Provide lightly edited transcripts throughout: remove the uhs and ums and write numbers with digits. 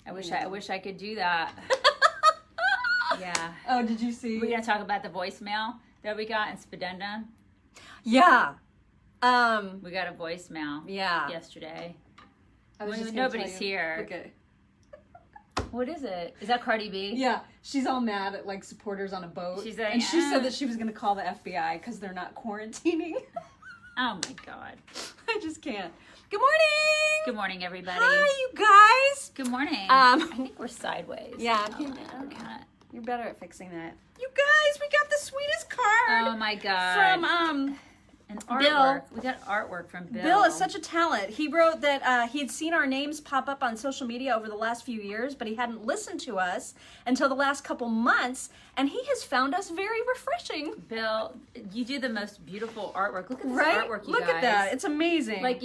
I wish I could do that. Yeah. Oh, did you see? We're gonna talk about the voicemail that we got in Spadenda. Yeah. We got a voicemail. Yeah. Yesterday. Nobody's here. Okay. What is it? Is that Cardi B? Yeah, she's all mad at like supporters on a boat. She's like, and she said that she was gonna call the FBI because they're not quarantining. Oh my God. I just can't. Good morning. Good morning, everybody. Hi, you guys. Good morning. I think we're sideways. Yeah. You're better at fixing that. You guys, we got the sweetest card. Oh my God. From an artwork. Bill. We got artwork from Bill. Bill is such a talent. He wrote that he had seen our names pop up on social media over the last few years, but he hadn't listened to us until the last couple months, and he has found us very refreshing. Bill, you do the most beautiful artwork. Look at this artwork, you Look guys. at that. It's amazing. Like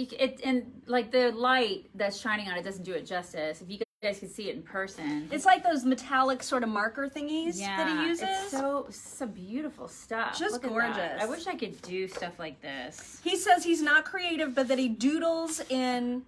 like the light that's shining on it doesn't do it justice. If you guys can see it in person. It's like those metallic sort of marker thingies that he uses. It's so beautiful stuff. Just Look at gorgeous. that. I wish I could do stuff like this. He says he's not creative, but that he doodles in.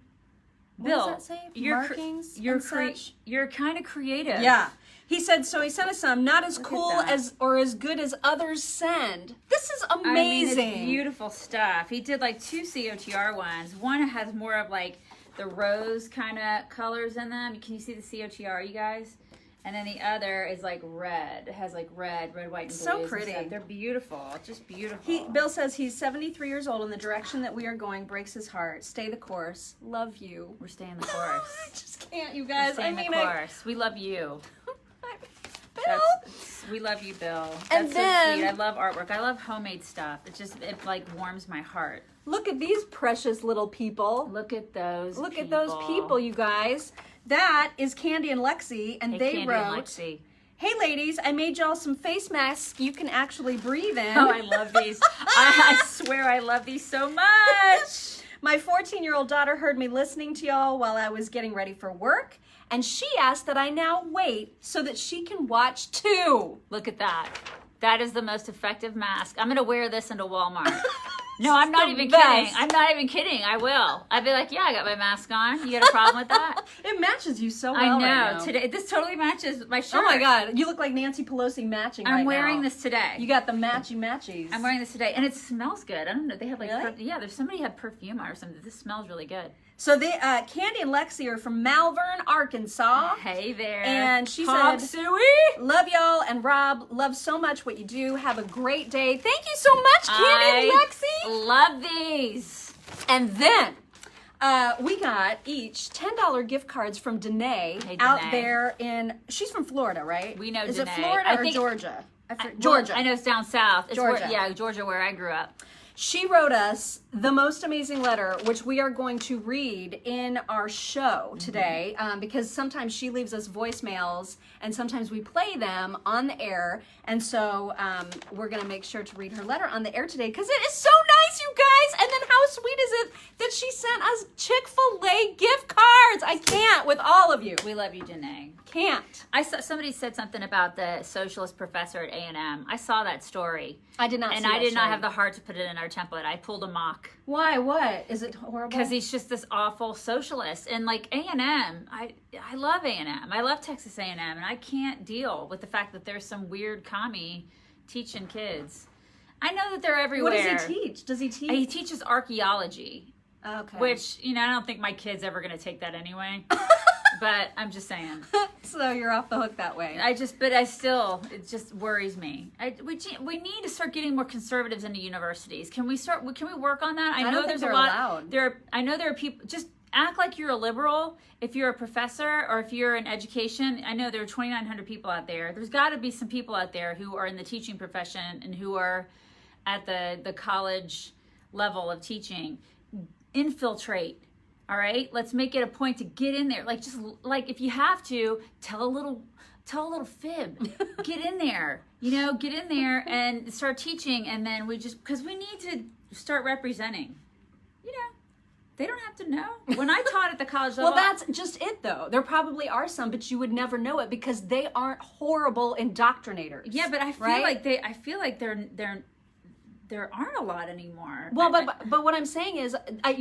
Bill, what does that say? Markings. You're kind of creative. Yeah. He said, so he sent us some, not as cool as or as good as others send. This is amazing. I mean, it's beautiful stuff. He did like 2 COTR ones. One has more of like the rose kind of colors in them. Can you see the COTR, you guys? And then the other is like red. It has like red, white, and blue. So pretty. They're beautiful. Just beautiful. Bill says he's 73 years old and the direction that we are going breaks his heart. Stay the course. Love you. We're staying the course. I just can't, you guys. We're staying the course. We love you. Bill. We love you, Bill. And That's then, so sweet. I love artwork. I love homemade stuff. It like warms my heart. Look at these precious little people. Look at those. Look at those people, you guys. That is Candy and Lexi, and they Candy wrote, and Lexi. "Hey ladies, I made y'all some face masks you can actually breathe in." Oh, I love these. I swear I love these so much. My 14-year-old daughter heard me listening to y'all while I was getting ready for work, and she asked that I now wait so that she can watch too. Look at that. That is the most effective mask. I'm going to wear this into Walmart. No, I'm not even kidding. I'm not even kidding. I will. I'd be like, yeah, I got my mask on. You got a problem with that? It matches you so well. I know. Right now. Today, this totally matches my shirt. Oh my God, you look like Nancy Pelosi matching. I'm right wearing now. this today. You got the matchies. I'm wearing this today, and it smells good. I don't know. They have like, really? Yeah. There's somebody had perfume or something. This smells really good. So they, Candy and Lexi are from Malvern, Arkansas. Hey there. And she Hog said, Suey. "Love y'all and Rob. Love so much what you do. Have a great day. Thank you so much, Candy and Lexi. Love these." And then we got each $10 gift cards from Danae, out there in. She's from Florida, right? We know. Is Danae. it Florida or Georgia? Georgia. Well, I know it's down south. It's Georgia. Georgia, where I grew up. She wrote us the most amazing letter, which we are going to read in our show today, because sometimes she leaves us voicemails and sometimes we play them on the air. And so we're going to make sure to read her letter on the air today because it is so nice, you guys. And then how sweet is it that she sent us Chick-fil-A gift cards? I can't with all of you. We love you, Janae. Can't. I saw somebody said something about the socialist professor at A&M. I saw that story. I did not see and that I did not story. have the heart to put it in our template. I pulled a mock. Why? What? Is it horrible? Because he's just this awful socialist. And like A&M, I love A&M. I love Texas A&M. And I can't deal with the fact that there's some weird commie teaching kids. I know that they're everywhere. What does he teach? Does he teach? He teaches archaeology. Okay. Which, I don't think my kid's ever going to take that anyway. But I'm just saying. So you're off the hook that way. It just worries me. We need to start getting more conservatives into universities. Can we work on that? I know there's a lot. Allowed. I know there are people, just act like you're a liberal if you're a professor or if you're in education. I know there are 2,900 people out there. There's got to be some people out there who are in the teaching profession and who are at the college level of teaching. Infiltrate. All right, let's make it a point to get in there. Like, just like if you have to, tell a little fib. Get in there, get in there and start teaching. And then because we need to start representing. They don't have to know. When I taught at the college level. Well, that's just it, though. There probably are some, but you would never know it because they aren't horrible indoctrinators. Yeah, but I feel like they're there aren't a lot anymore. Well, but what I'm saying is, I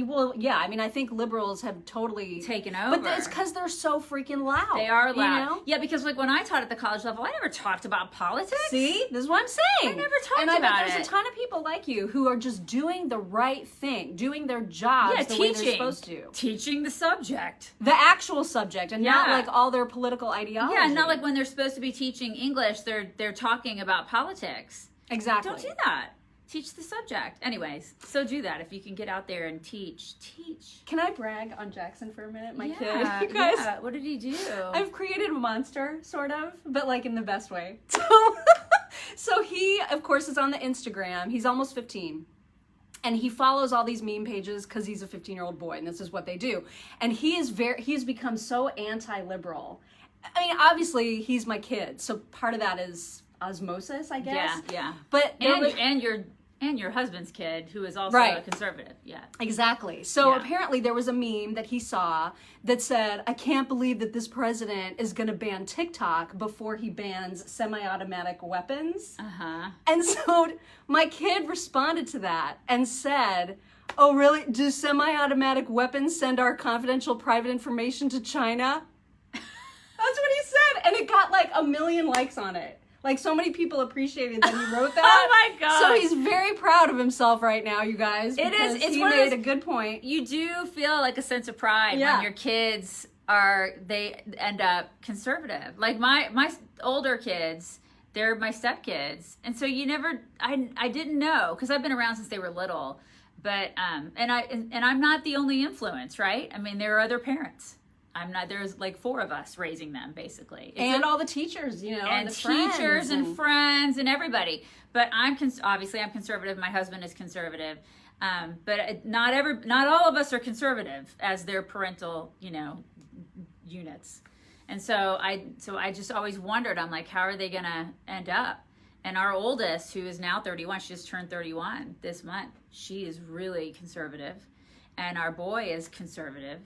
think liberals have totally taken over. But it's because they're so freaking loud. They are loud. You know? Yeah, because like when I taught at the college level, I never talked about politics. See, this is what I'm saying. I never talked about it. And I bet there's a ton of people like you who are just doing the right thing, doing their jobs the way they're supposed to. Teaching the subject. The actual subject, and not like all their political ideology. Yeah, not like when they're supposed to be teaching English, they're talking about politics. Exactly. Don't do that. Teach the subject. Anyways, so do that if you can get out there and teach. Can I brag on Jackson for a minute, my kid? You guys, what did he do? I've created a monster, sort of, but like in the best way. So he, of course, is on the Instagram. He's almost 15. And he follows all these meme pages because he's a 15-year-old boy, and this is what they do. And he's become so anti-liberal. I mean, obviously, he's my kid, so part of that is osmosis, I guess. Yeah. But and your husband's kid, who is also a conservative. Yeah. Exactly. So apparently there was a meme that he saw that said, I can't believe that this president is going to ban TikTok before he bans semi-automatic weapons. Uh-huh. And so my kid responded to that and said, oh, really? Do semi-automatic weapons send our confidential private information to China? That's what he said. And it got like 1 million likes on it. Like, so many people appreciated that he wrote that. Oh my God. So he's very proud of himself right now, you guys. It's he made a good point. You do feel like a sense of pride when your kids they end up conservative. Like my older kids, they're my stepkids. And so I didn't know, because I've been around since they were little. But, and I'm not the only influence, right? I mean, there are other parents. There's like 4 of us raising them, basically. And all the teachers, and the teachers and friends and everybody. But obviously I'm conservative. My husband is conservative. But not all of us are conservative as their parental, units. And so I just always wondered, I'm like, how are they going to end up? And our oldest, who is now 31, she just turned 31 this month. She is really conservative. And our boy is conservative.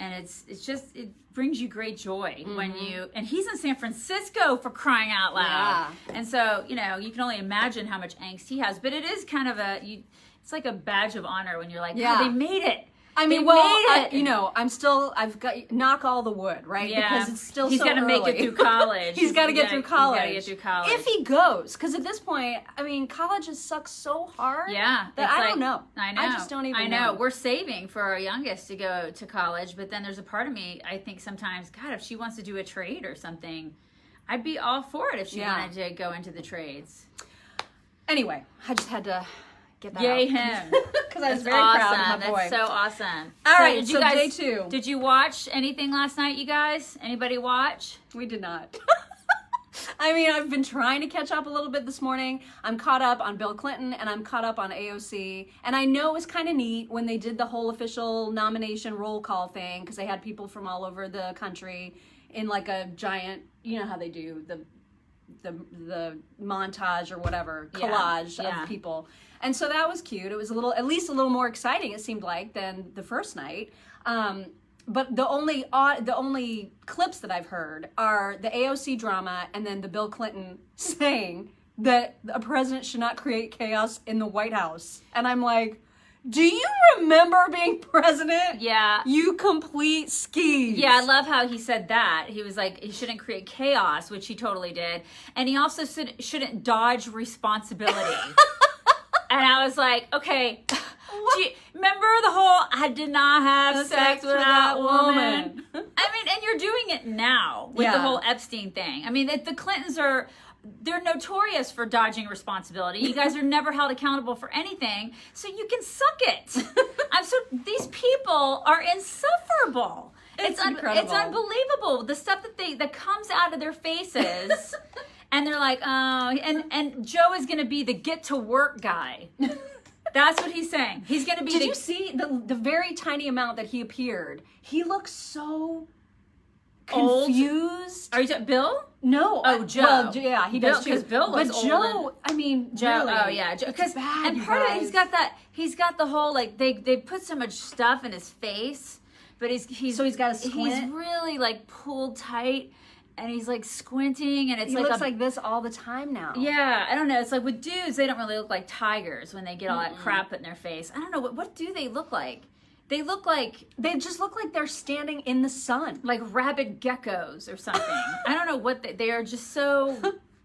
And it brings you great joy when and he's in San Francisco, for crying out loud. Yeah. And so, you can only imagine how much angst he has, but it is kind of it's like a badge of honor when you're like, oh, they made it. I mean, I've got, knock all the wood, right? Yeah. Because it's still He's so early. He's got to make it through college. He's got to get through college. He's got to get through college. If he goes, because at this point, I mean, college has sucked so hard. Yeah. That I don't know. I know. I just don't even know. We're saving for our youngest to go to college, but then there's a part of me, I think sometimes, God, if she wants to do a trade or something, I'd be all for it if she wanted to go into the trades. Anyway, I just had to get that Yay out. Him. Because I was very proud of my boy. That's so awesome. All right, so day 2. Did you watch anything last night, you guys? Anybody watch? We did not. I mean, I've been trying to catch up a little bit this morning. I'm caught up on Bill Clinton, and I'm caught up on AOC. And I know it was kind of neat when they did the whole official nomination roll call thing, because they had people from all over the country in like a giant, you know how they do the montage or whatever, collage of people. And so that was cute. It was at least a little more exciting, it seemed like, than the first night. But the only clips that I've heard are the AOC drama and then the Bill Clinton saying that a president should not create chaos in the White House. And I'm like, do you remember being president? Yeah. You complete skis. Yeah, I love how he said that. He was like, he shouldn't create chaos, which he totally did. And he also said shouldn't dodge responsibility. And I was like, okay, remember the whole, I did not have sex with that woman. I mean, and you're doing it now with the whole Epstein thing. I mean, the Clintons they're notorious for dodging responsibility. You guys are never held accountable for anything, so you can suck it. These people are insufferable. It's incredible. It's unbelievable. The stuff that comes out of their faces. And they're like, oh, and Joe is going to be the get to work guy. That's what he's saying. He's going to be. Did you see the very tiny amount that he appeared? He looks so confused. Are you talking Bill? No. Oh, Joe. Well, yeah, he does too. Because Bill looks old. But Joe, I mean, Joe. really, oh yeah, because and part of it, he's got the whole like they put so much stuff in his face, but he's got a squint. He's really like pulled tight. and he's like squinting, and it's he like looks like this all the time now. Yeah, I don't know. It's like with dudes, they don't really look like tigers when they get all that crap put in their face. I don't know. What do they look like? They just look like they're standing in the sun. Like rabid geckos or something. I don't know what they are just so...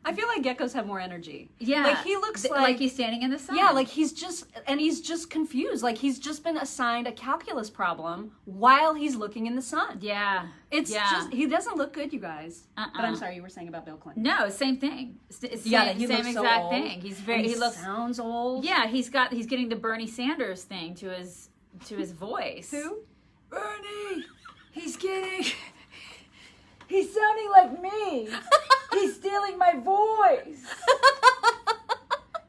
I feel like geckos have more energy. Yeah. Like he looks like he's standing in the sun. Yeah, like he's just confused. Like he's just been assigned a calculus problem while he's looking in the sun. Yeah. He doesn't look good, you guys. But I'm sorry, you were saying about Bill Clinton. No, same thing. He same looks exact so thing. He looks sounds old. Yeah, he's getting the Bernie Sanders thing to his voice. Who? Bernie. He's sounding like me. He's stealing my voice.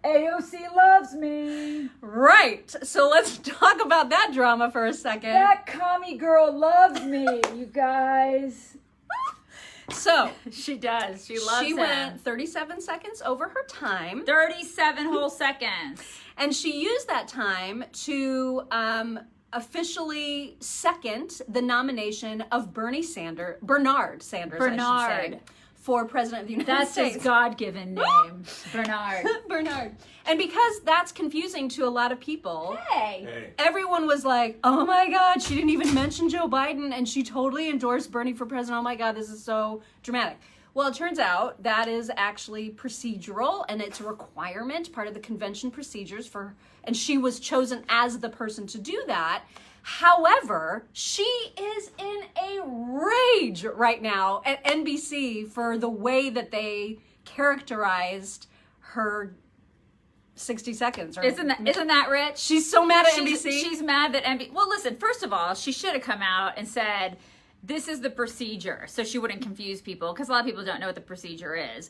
AOC loves me. Right. So let's talk about that drama for a second. That commie girl loves me, you guys. So she does. She loves him. She went 37 seconds over her time. 37 whole seconds. And she used that time to officially second the nomination of Bernard Sanders, I should say, for President of the United States. That's his God-given name, Bernard. Bernard. And because that's confusing to a lot of people, Hey. Everyone was like, oh my God, she didn't even mention Joe Biden, and she totally endorsed Bernie for president. Oh my God, this is so dramatic. Well, it turns out that is actually procedural, and it's a requirement, part of the convention procedures and she was chosen as the person to do that. However, she is in a rage right now at NBC for the way that they characterized her 60 seconds. Isn't that rich? She's so mad at NBC. She's mad that NBC... Well, listen, first of all, she should have come out and said, this is the procedure, so she wouldn't confuse people, because a lot of people don't know what the procedure is.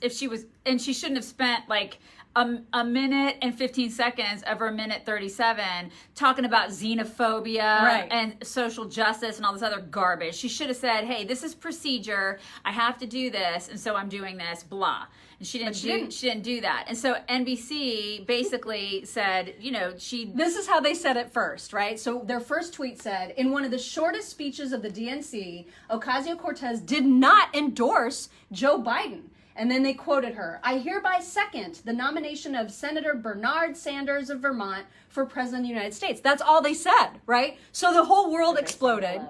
And she shouldn't have spent like a minute and 15 seconds of her minute 37 talking about xenophobia and social justice and all this other garbage. She should have said, hey, this is procedure. I have to do this, and so I'm doing this, blah. And she didn't do that. And so NBC basically said, This is how they said it first, right? So their first tweet said, in one of the shortest speeches of the DNC, Ocasio-Cortez did not endorse Joe Biden. And then they quoted her, I hereby second the nomination of Senator Bernard Sanders of Vermont for President of the United States. That's all they said, right? So the whole world exploded.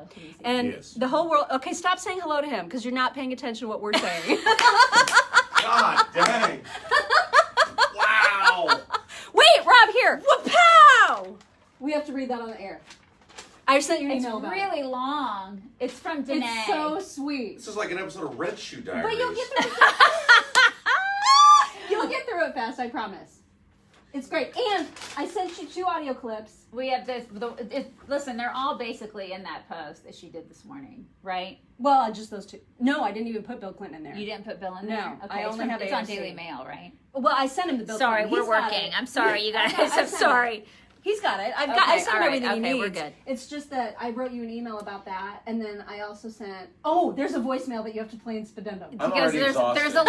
And the whole world, okay, stop saying hello to him, because you're not paying attention to what we're saying. God dang. Wow. Wait, Rob, here. Wapow! We have to read that on the air. I sent you an email about it. It's really long. It's from Danae. It's so sweet. This is like an episode of Red Shoe Diaries. But you'll get through it. You'll get through it fast, I promise. It's great. And I sent you 2 audio clips. We have this. Listen, they're all basically in that post that she did this morning, right? Well, just those 2. No, I didn't even put Bill Clinton in there. You didn't put Bill in there? there? No, I only have It's AOC. on Daily Mail, right? Well, I sent him the Bill Sorry, Clinton. we're working. I'm sorry, you guys. I'm sorry. He's got it. I sent him everything he needs. We're good. It's just that I wrote you an email about that, and then I also sent. Oh, there's a voicemail that you have to play in Spedendum. Because there's a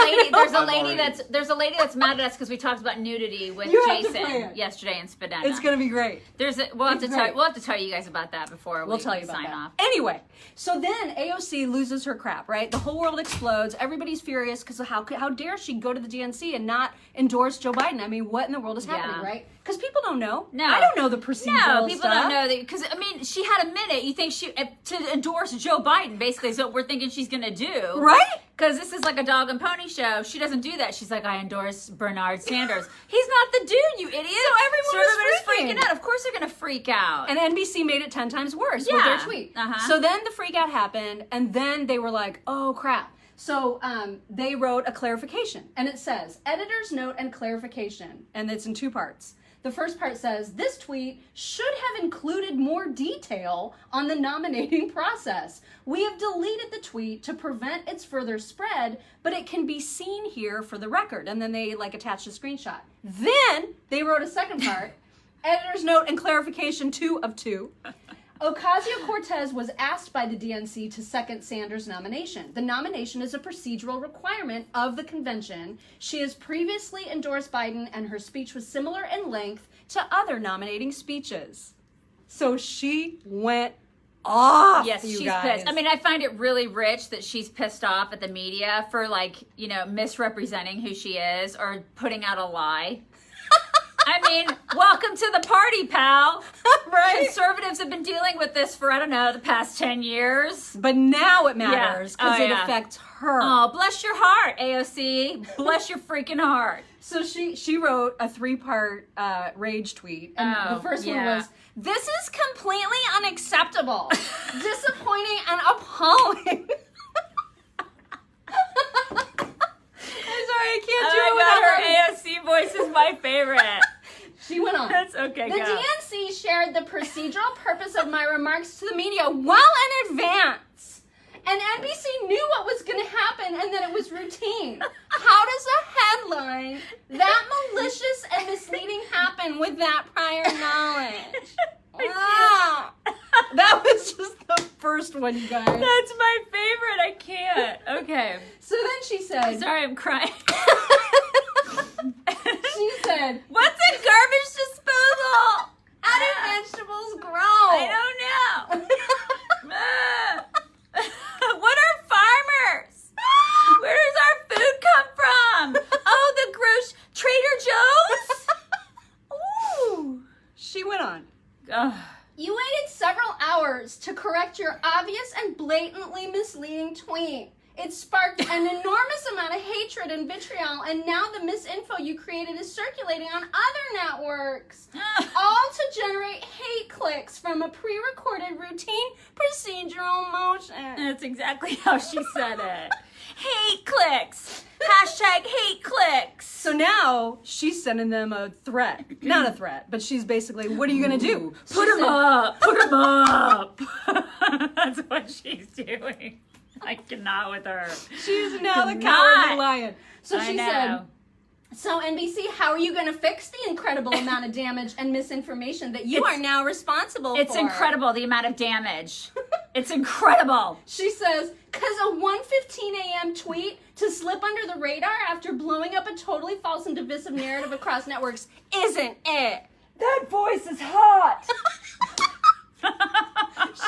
lady that's mad at us because we talked about nudity with Jason yesterday in Spedendum. It's gonna be great. We'll have to tell you guys about that before we'll tell you about sign that. off. Anyway, so then AOC loses her crap, right? The whole world explodes. Everybody's furious because how dare she go to the DNC and not endorse Joe Biden? I mean, what in the world is happening, right? Because people don't know. No. I don't know the procedural No, people stuff. don't know that. Because, I mean, she had a minute. You think to endorse Joe Biden, basically, is what we're thinking she's going to do. Right? Because this is like a dog and pony show. She doesn't do that. She's like, I endorse Bernard Sanders. He's not the dude, you idiot. So everybody's freaking out. Of course they're going to freak out. And NBC made it 10 times worse with their tweet. So then the freak out happened, and then they were like, oh, crap. So they wrote a clarification, and it says, editor's note and clarification, and it's in 2 parts. The first part says, this tweet should have included more detail on the nominating process. We have deleted the tweet to prevent its further spread, but it can be seen here for the record. And then they attached a screenshot. Then they wrote a second part, editor's note and clarification 2 of 2. Ocasio-Cortez was asked by the DNC to second Sanders' nomination. The nomination is a procedural requirement of the convention. She has previously endorsed Biden, and her speech was similar in length to other nominating speeches. So she went off. Yes, you she's guys. pissed. I mean, I find it really rich that she's pissed off at the media for, like, you know, misrepresenting who she is or putting out a lie. I mean, welcome to the party, pal. Right? Conservatives have been dealing with this for, I don't know, the past 10 years. But now it matters because it yeah. affects her. Oh, bless your heart, AOC. Bless your freaking heart. So she wrote a 3-part rage tweet. And the first one was, "This is completely unacceptable, disappointing, and appalling." I'm sorry, I can't do it without her AOC voice is my favorite. She went on. That's okay. The DNC shared the procedural purpose of my remarks to the media well in advance. And NBC knew what was going to happen and that it was routine. How does a headline that malicious and misleading happen with that prior knowledge? Wow. That was just the first one, you guys. That's my favorite. I can't. Okay. So then she said... Sorry, I'm crying. She said... What's a garbage disposal? How do vegetables grow? I don't know. What are farmers? Where does our food come from? Oh, the Trader Joe's? Ooh. She went on. Ugh. You waited several hours to correct your obvious and blatantly misleading tweet. It sparked an enormous amount of hatred and vitriol, and now the misinfo you created is circulating on other networks. All to generate hate clicks from a pre-recorded routine procedural motion. That's exactly how she said it. Hate clicks. Hashtag hate clicks. So now she's sending them a threat. Not a threat, but she's basically, what are you going to do? Put them up. Put them up. That's what she's doing. I cannot with her. She's now the cowardly lion. So she said, so NBC, how are you going to fix the incredible amount of damage and misinformation that you are now responsible for? It's incredible, the amount of damage. It's incredible. She says, because a 1:15 a.m. tweet to slip under the radar after blowing up a totally false and divisive narrative across networks isn't it. That voice is hot.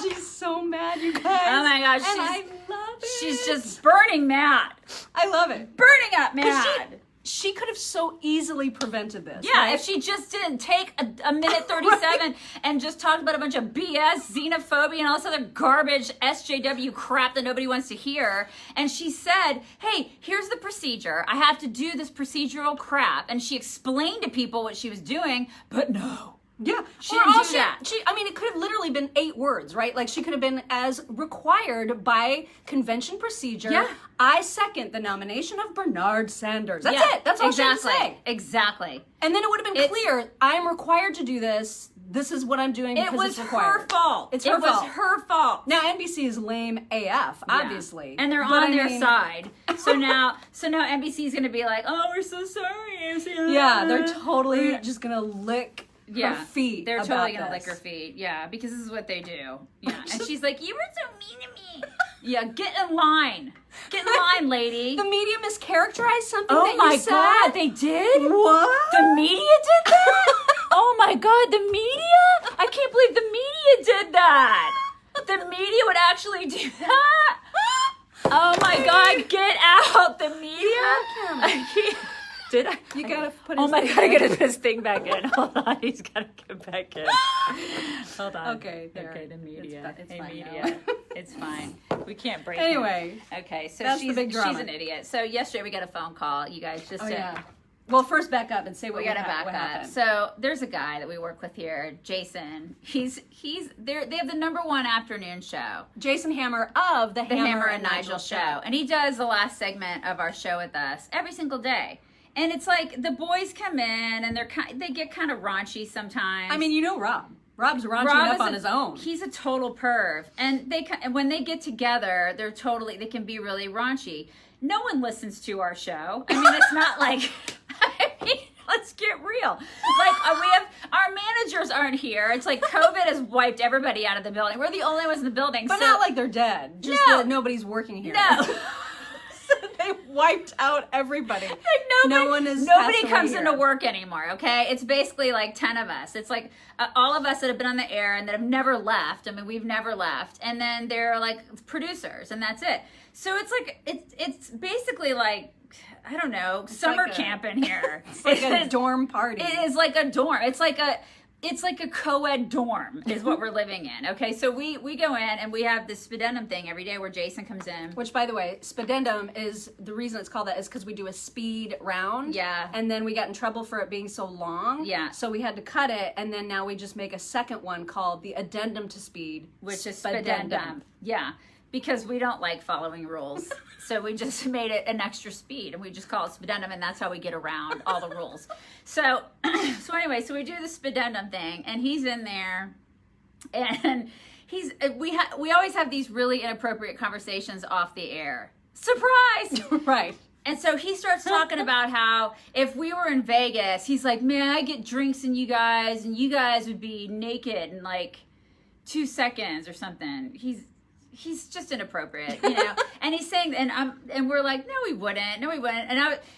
She's so mad, you guys. Oh my gosh. And I love it. She's just burning mad. I love it. Burning up mad. She could have so easily prevented this. Yeah, right? if she just didn't take a minute 37 and just talked about a bunch of BS, xenophobia, and all this other garbage SJW crap that nobody wants to hear. And she said, hey, here's the procedure. I have to do this procedural crap. And she explained to people what she was doing, but no. Yeah, she didn't do that. I mean, it could have literally been 8 words, right? Like, she could have been as required by convention procedure. Yeah. I second the nomination of Bernard Sanders. That's it. That's all she had to say. Exactly. And then it would have been clear. I'm required to do this. This is what I'm doing because it's required. Her fault. It's her fault. It was her fault. Now NBC is lame AF, obviously, and they're on their side. So now NBC is going to be like, "Oh, we're so sorry." Yeah, they're totally just going to lick. Her feet. They're totally gonna lick her feet. Yeah, because this is what they do. Yeah, and she's like, "You were so mean to me." Yeah, get in line. Get in line, lady. The media mischaracterized something. Oh that my you said. God, they did. What? The media did that? Oh my God, the media! I can't believe the media did that. The media would actually do that. Oh my God, get out, the media! I can't. Did I? You gotta put. Oh my God! I gotta put his thing back in. Hold on, he's gotta get back in. Hold on. Okay. There. Okay. The media. It's hey, fine media. now. It's fine. We can't break. Anyway. Him. Okay. So that's she's the big drama. She's an idiot. So yesterday we got a phone call. You guys just. Yeah. Well, first back up and say what we gotta back what up. happened. So there's a guy that we work with here, Jason. He's there. They have the #1 afternoon show. Jason Hammer of the Hammer and Nigel show, and he does the last segment of our show with us every single day. And it's like the boys come in and they get kind of raunchy sometimes. I mean, you know Rob. Rob's raunchy enough on his own. He's a total perv, and when they get together, they can be really raunchy. No one listens to our show. I mean, it's not like. I mean, let's get real. Like our managers aren't here. It's like COVID has wiped everybody out of the building. We're the only ones in the building, but not like they're dead. Just that nobody's working here. No. So they wiped out everybody. Like nobody comes into here. work anymore, okay? It's basically like 10 of us. It's like all of us that have been on the air and that have never left. I mean, we've never left. And then they're like producers, and that's it. So it's like, it's basically like, I don't know, summer camp in here. It's like a dorm party. It is like a dorm. It's like a co-ed dorm is what we're living in. Okay, so we go in and we have this spedendum thing every day where Jason comes in. Which, by the way, spedendum is, the reason it's called that is because we do a speed round. Yeah. And then we got in trouble for it being so long. Yeah. So we had to cut it, and then now we just make a second one called the addendum to speed. Which is spedendum. Yeah, because we don't like following rules. So we just made it an extra speed, and we just call it spedendum, and that's how we get around all the rules. So anyway, so we do the spedendum thing, and he's in there, and we always have these really inappropriate conversations off the air. Surprise! Right. And so he starts talking about how if we were in Vegas, he's like, man, I get drinks and you guys would be naked in like 2 seconds or something. He's just inappropriate, you know. And he's saying, and we're like, no, we wouldn't.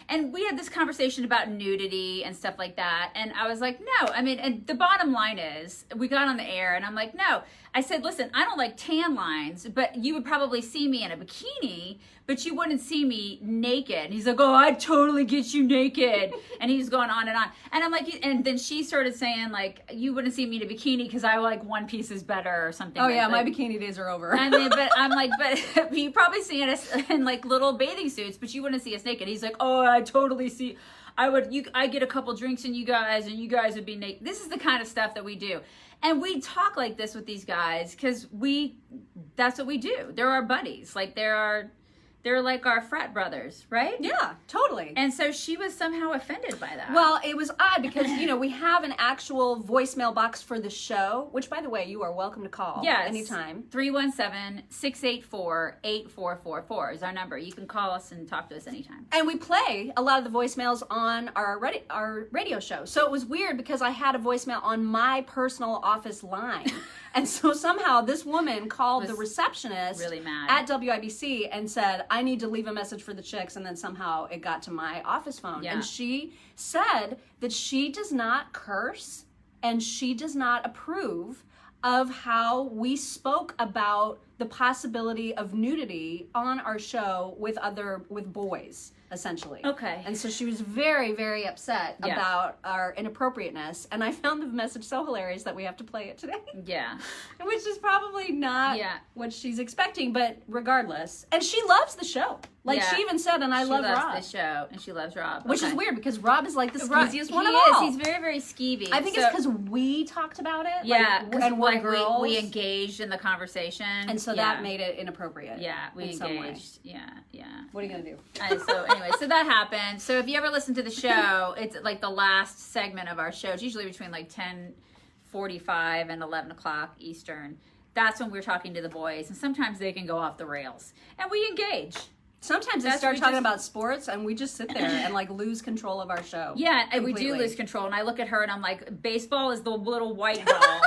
And we had this conversation about nudity and stuff like that. And I was like, no. I mean, and the bottom line is, we got on the air, and I'm like, no. I said, listen, I don't like tan lines, but you would probably see me in a bikini, but you wouldn't see me naked. And he's like, oh, I'd totally get you naked. And he's going on. And I'm like, and then she started saying, like, you wouldn't see me in a bikini because I like one piece is better or something. Oh, yeah, like, my bikini days are over. I mean, but I'm like, but you probably see us in like little bathing suits, but you wouldn't see us naked. He's like, oh, I totally see. I get a couple drinks and you guys would be naked. This is the kind of stuff that we do. And we talk like this with these guys because that's what we do. They're our buddies. Like they're like our frat brothers, right? Yeah, totally. And so she was somehow offended by that. Well, it was odd because, you know, we have an actual voicemail box for the show, which, by the way, you are welcome to call anytime. 317-684-8444 is our number. You can call us and talk to us anytime. And we play a lot of the voicemails on our radio show. So it was weird because I had a voicemail on my personal office line. And so somehow this woman called the receptionist really mad at WIBC and said, I need to leave a message for the chicks. And then somehow it got to my office phone. Yeah. And she said that she does not curse and she does not approve of how we spoke about the possibility of nudity on our show with boys, essentially. Okay. And so she was very, very upset about our inappropriateness. And I found the message so hilarious that we have to play it today. Yeah. Which is probably not what she's expecting, but regardless. And she loves the show. Like she even said, and I love Rob. She loves the show, and she loves Rob. Which is weird because Rob is like the skeeziest one of all. He is. He's very, very skeevy. I think it's because we talked about it. Yeah. Like, and we're girls. We engaged in the conversation. And so that made it inappropriate. Yeah, we engaged. Yeah. What are you going to do? So anyway, so that happened. So if you ever listen to the show, it's like the last segment of our show. It's usually between like 10:45 and 11 o'clock Eastern. That's when we're talking to the boys. And sometimes they can go off the rails. And we engage. Sometimes they start talking about sports and we just sit there and like lose control of our show. Yeah, and we do lose control. And I look at her and I'm like, baseball is the little white ball.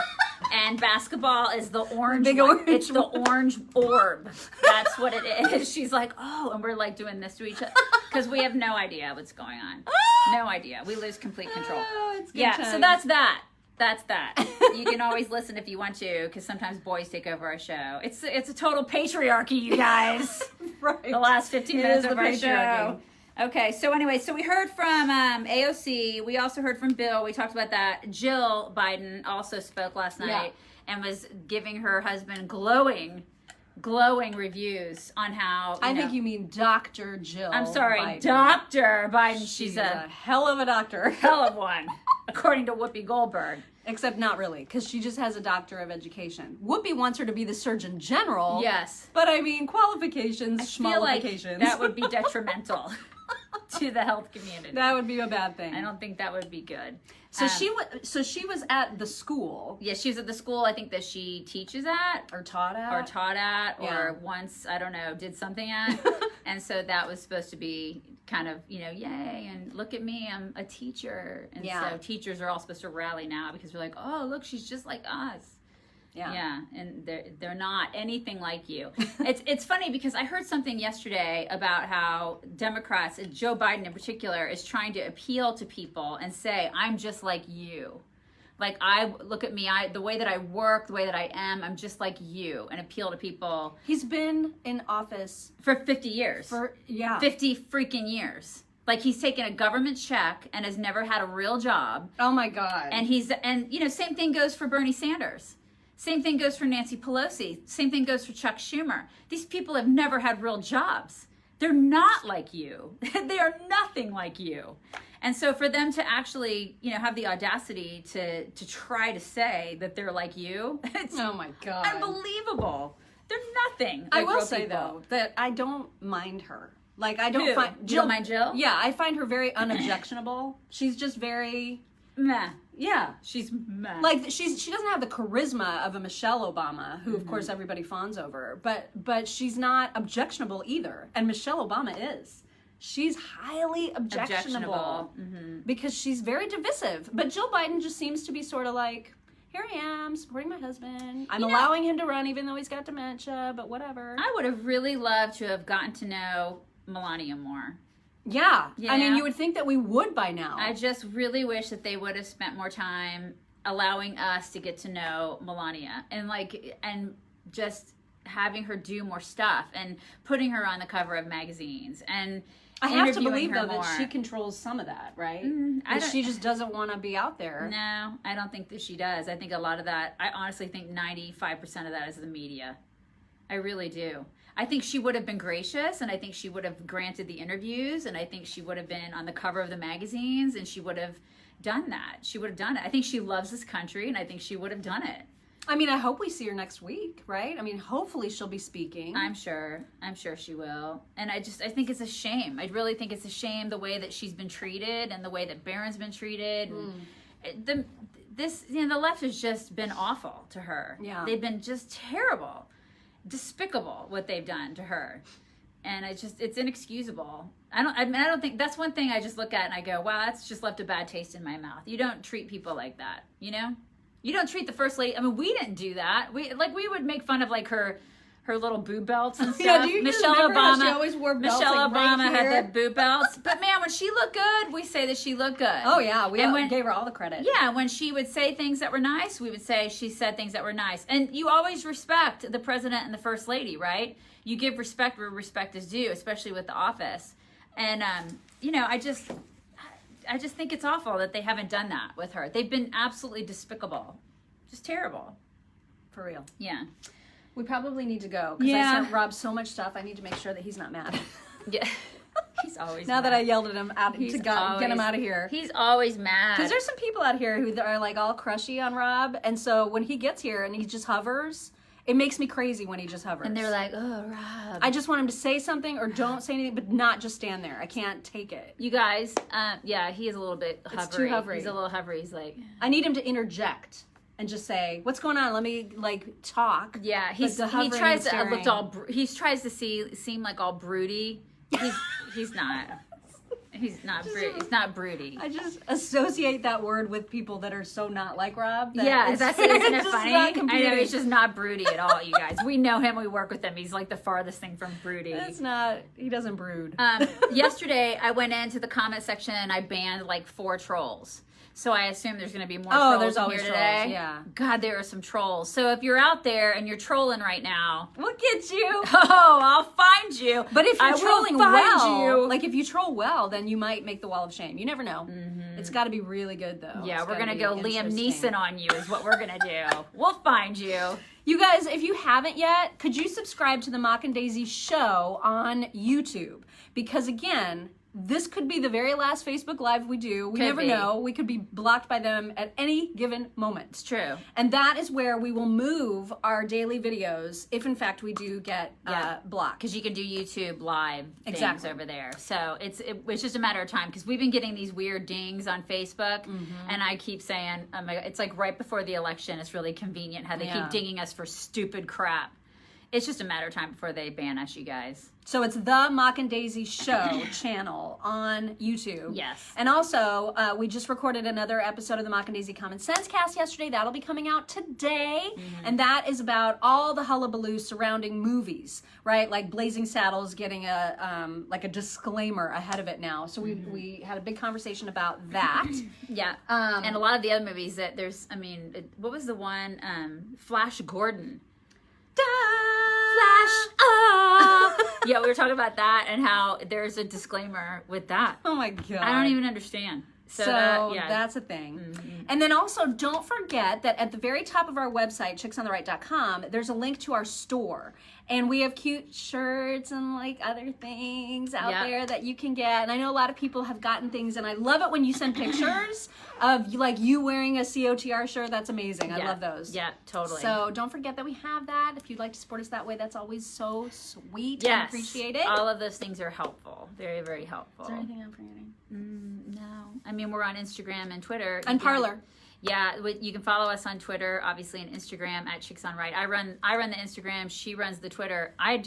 And basketball is the orange one. It's the orange orb. That's what it is. She's like, oh, and we're like doing this to each other because we have no idea what's going on. No idea. We lose complete control. It's good times. So that's that. That's that. You can always listen if you want to, because sometimes boys take over our show. It's a total patriarchy, you guys. Right. The last 15 minutes of our show. Okay, so anyway, so we heard from AOC. We also heard from Bill. We talked about that. Jill Biden also spoke last night and was giving her husband glowing reviews on how I think you mean Dr. Jill. I'm sorry, Biden. Dr. Biden. She's a hell of a doctor. Hell of one, according to Whoopi Goldberg. Except not really, because she just has a doctor of education. Whoopi wants her to be the Surgeon General. Yes. But I mean, qualifications, I feel like schmalifications. that would be detrimental to the health community. That would be a bad thing. I don't think that would be good. So she was at the school. Yeah, she was at the school I think that she teaches at. Or taught at. Or once, I don't know, did something at. And so that was supposed to be kind of, yay, and look at me, I'm a teacher. And so teachers are all supposed to rally now because we're like, oh, look, she's just like us. Yeah, and they're not anything like you. It's funny because I heard something yesterday about how Democrats, and Joe Biden in particular, is trying to appeal to people and say, I'm just like you. Like, look at me, the way that I work, the way that I am, I'm just like you, and appeal to people. He's been in office for 50 years. 50 freaking years. Like, he's taken a government check and has never had a real job. Oh my God. And same thing goes for Bernie Sanders. Same thing goes for Nancy Pelosi. Same thing goes for Chuck Schumer. These people have never had real jobs. They're not like you. They are nothing like you. And so for them to actually, have the audacity to try to say that they're like you, it's oh my God, unbelievable. They're nothing. I will say though that I don't mind her. Like, I don't find Jill. You don't mind Jill? Yeah, I find her very unobjectionable. She's just very meh. Yeah, she's meh. Like, she doesn't have the charisma of a Michelle Obama, who of course everybody fawns over, but she's not objectionable either. And Michelle Obama is. She's highly objectionable. Because she's very divisive. But Jill Biden just seems to be sort of like, here I am, supporting my husband. I'm allowing him to run even though he's got dementia, but whatever. I would have really loved to have gotten to know Melania more. Yeah. I mean, you would think that we would by now. I just really wish that they would have spent more time allowing us to get to know Melania and just having her do more stuff and putting her on the cover of magazines and I have to believe, though, that she controls some of that, right? She just doesn't want to be out there. No, I don't think that she does. I think a lot of that, I honestly think 95% of that is the media. I really do. I think she would have been gracious, and I think she would have granted the interviews, and I think she would have been on the cover of the magazines, and she would have done that. She would have done it. I think she loves this country, and I think she would have done it. I mean, I hope we see her next week, right? I mean, hopefully she'll be speaking. I'm sure she will. And I think it's a shame. I really think it's a shame the way that she's been treated and the way that Barron's been treated. And the left has just been awful to her. Yeah. They've been just terrible, despicable what they've done to her. And it's inexcusable. I don't think that's one thing I just look at and I go, wow, that's just left a bad taste in my mouth. You don't treat people like that, You don't treat the first lady. I mean, we didn't do that. We would make fun of her little boob belts and stuff. Michelle Obama. She always wore belts. Michelle Obama right had the boob belts. But man, when she looked good, we say that she looked good. Oh yeah, we gave her all the credit. Yeah, when she would say things that were nice, we would say she said things that were nice. And you always respect the president and the first lady, right? You give respect where respect is due, especially with the office. And I just think it's awful that they haven't done that with her. They've been absolutely despicable. Just terrible. For real. Yeah. We probably need to go because I sent Rob so much stuff. I need to make sure that he's not mad. Yeah. He's always now mad. that I yelled at him get him out of here. He's always mad. Because there's some people out here who are like all crushy on Rob. And so when he gets here and he just hovers, it makes me crazy when he just hovers. And they're like, oh, Rob. I just want him to say something or don't say anything, but not just stand there. I can't take it. You guys, he is a little bit hovery. It's too hovery. He's a little hovery. He's like... I need him to interject and just say, what's going on? Let me, talk. Yeah, he tries to seem like all broody. He's not. He's not broody. I just associate that word with people that are so not like Rob. Yeah, isn't it funny? I know, he's just not broody at all, you guys. We know him, we work with him. He's like the farthest thing from broody. He doesn't brood. Yesterday, I went into the comment section and I banned 4 trolls. So I assume there's going to be more trolls there's always here today. Trolls, yeah. God, there are some trolls. So if you're out there and you're trolling right now, we'll get you. Oh, I'll find you. But if you're trolling well, if you troll well, then you might make the wall of shame. You never know. Mm-hmm. It's got to be really good, though. Yeah, we're going to go Liam Neeson on you is what we're going to do. We'll find you. You guys, if you haven't yet, could you subscribe to the Mock and Daisy show on YouTube? Because again... this could be the very last Facebook Live we do. We never know. We could be blocked by them at any given moment. It's true. And that is where we will move our daily videos if, in fact, we do get blocked. Because you can do YouTube Live things over there. So it's just a matter of time. Because we've been getting these weird dings on Facebook. Mm-hmm. And I keep saying, oh my God, it's like right before the election. It's really convenient how they keep dinging us for stupid crap. It's just a matter of time before they ban us, you guys. So it's the Mock and Daisy Show channel on YouTube. Yes. And also, we just recorded another episode of the Mock and Daisy Common Sense cast yesterday. That'll be coming out today. And that is about all the hullabaloo surrounding movies, right? Like Blazing Saddles getting a disclaimer ahead of it now. So we had a big conversation about that. Yeah. And a lot of the other movies that there's, what was the one? Flash Gordon. Yeah, we were talking about that and how there's a disclaimer with that. Oh my God. I don't even understand. So that's a thing. And then also don't forget that at the very top of our website, chicksontheright.com, there's a link to our store. And we have cute shirts and like other things out there that you can get. And I know a lot of people have gotten things, and I love it when you send pictures of like you wearing a COTR shirt. That's amazing. I love those. Yeah, totally. So don't forget that we have that. If you'd like to support us that way, that's always so sweet and appreciated. All of those things are helpful. Very, very helpful. Is there anything I'm forgetting? No. We're on Instagram and Twitter. And Parler. Yeah, you can follow us on Twitter, obviously, and Instagram at Chicks on Right. I run the Instagram. She runs the Twitter. I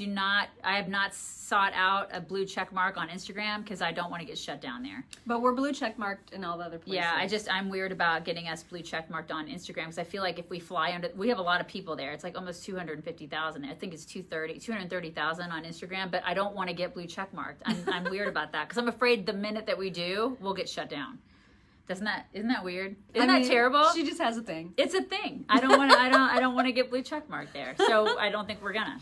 have not sought out a blue check mark on Instagram because I don't want to get shut down there. But we're blue check marked in all the other places. Yeah, I'm weird about getting us blue check marked on Instagram because I feel like if we fly under, we have a lot of people there. It's like almost 250,000. I think it's 230,000 on Instagram, but I don't want to get blue check marked. I'm weird about that because I'm afraid the minute that we do, we'll get shut down. Isn't that weird? Isn't that terrible? She just has a thing. It's a thing. I don't want to get blue check mark there. So I don't think we're gonna.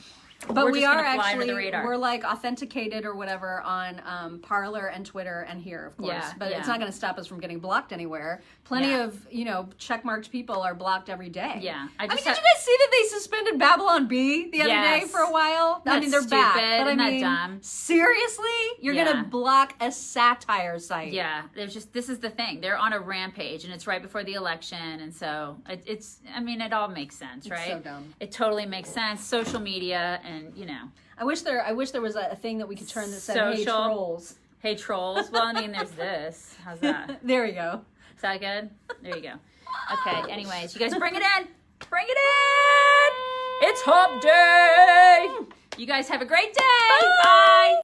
But we are actually we're like authenticated or whatever on Parler and Twitter and here, of course. Yeah, but it's not going to stop us from getting blocked anywhere. Plenty of checkmarked people are blocked every day. Yeah, did you guys see that they suspended Babylon Bee the other day for a while? That's they're stupid. back. But Isn't that dumb? Seriously, you're going to block a satire site? Yeah, this is the thing. They're on a rampage, and it's right before the election, and so it all makes sense, right? It's so dumb. It totally makes sense. Social media, and I wish there was a thing that we could turn that said, "Hey trolls." Hey trolls. Well, there's this. How's that? There you go. Is that good? There you go. Okay. Anyways, you guys bring it in. Bring it in. It's hump day. You guys have a great day. Bye.